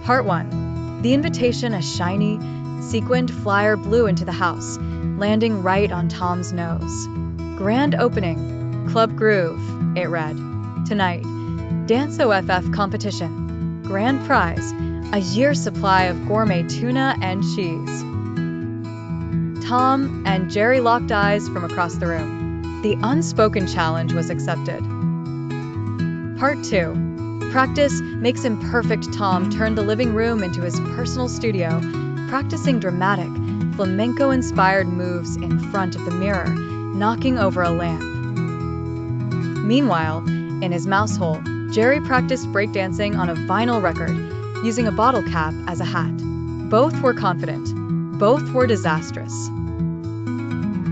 Part 1. The invitation, a shiny, sequined flyer blew into the house, landing right on Tom's nose. Grand opening, Club Groove, it read. Tonight, Dance OFF competition. Grand prize, a year's supply of gourmet tuna and cheese. Tom and Jerry locked eyes from across the room. The unspoken challenge was accepted. Part 2. Practice makes imperfect. Tom turned the living room into his personal studio, practicing dramatic, flamenco-inspired moves in front of the mirror, knocking over a lamp. Meanwhile, in his mouse hole, Jerry practiced breakdancing on a vinyl record, using a bottle cap as a hat. Both were confident. Both were disastrous.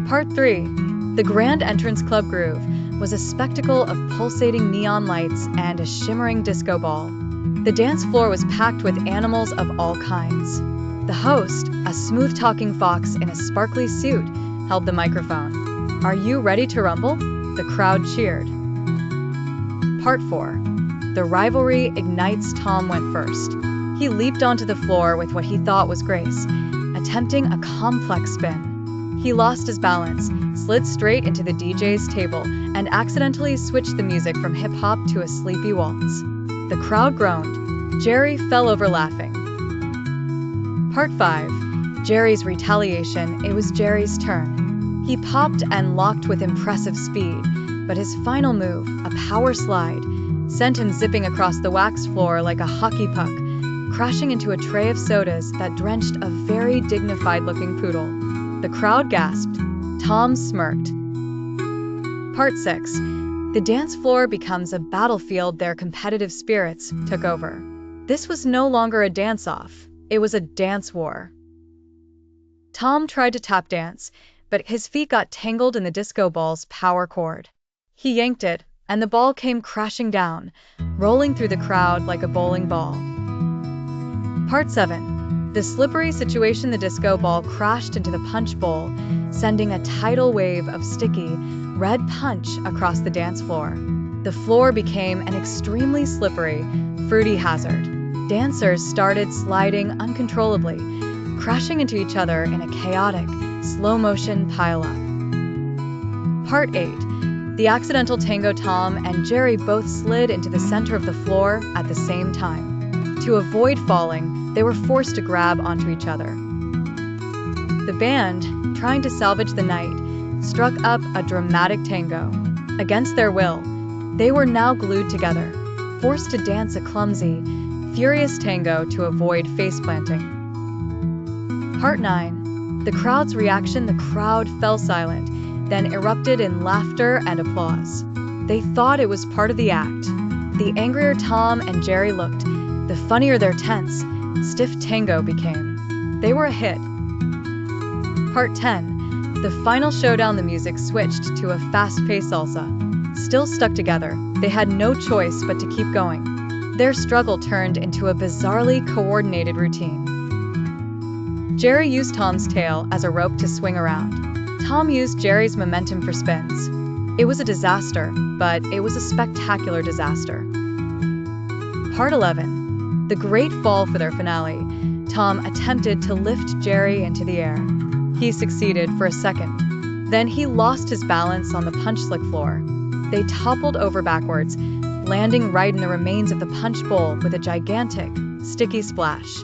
Part 3. The Grand Entrance Club Groove was a spectacle of pulsating neon lights and a shimmering disco ball. The dance floor was packed with animals of all kinds. The host, a smooth-talking fox in a sparkly suit, held the microphone. "Are you ready to rumble?" The crowd cheered. Part 4. The rivalry ignites. Tom went first. He leaped onto the floor with what he thought was grace, attempting a complex spin. He lost his balance, slid straight into the DJ's table, and accidentally switched the music from hip-hop to a sleepy waltz. The crowd groaned. Jerry fell over laughing. Part 5. Jerry's retaliation. It was Jerry's turn. He popped and locked with impressive speed, but his final move, a power slide, sent him zipping across the wax floor like a hockey puck, crashing into a tray of sodas that drenched a very dignified-looking poodle. The crowd gasped. Tom smirked. Part 6. The dance floor becomes a battlefield. Their competitive spirits took over. This was no longer a dance-off. It was a dance war. Tom tried to tap dance, but his feet got tangled in the disco ball's power cord. He yanked it, and the ball came crashing down, rolling through the crowd like a bowling ball. Part 7. The slippery situation. The disco ball crashed into the punch bowl, sending a tidal wave of sticky, red punch across the dance floor. The floor became an extremely slippery, fruity hazard. Dancers started sliding uncontrollably, crashing into each other in a chaotic, slow-motion pile-up. Part 8. The accidental tango. Tom and Jerry both slid into the center of the floor at the same time. To avoid falling, they were forced to grab onto each other. The band, trying to salvage the night, struck up a dramatic tango. Against their will, they were now glued together, forced to dance a clumsy, furious tango to avoid face-planting. Part 9. The crowd's reaction. The crowd fell silent, then erupted in laughter and applause. They thought it was part of the act. The angrier Tom and Jerry looked, the funnier their tense, stiff tango became. They were a hit. Part 10. The final showdown. The music switched to a fast-paced salsa. Still stuck together, they had no choice but to keep going. Their struggle turned into a bizarrely coordinated routine. Jerry used Tom's tail as a rope to swing around. Tom used Jerry's momentum for spins. It was a disaster, but it was a spectacular disaster. Part 11. The great fall. For their finale, Tom attempted to lift Jerry into the air. He succeeded for a second. Then he lost his balance on the punch-slick floor. They toppled over backwards, landing right in the remains of the punch bowl with a gigantic, sticky splash.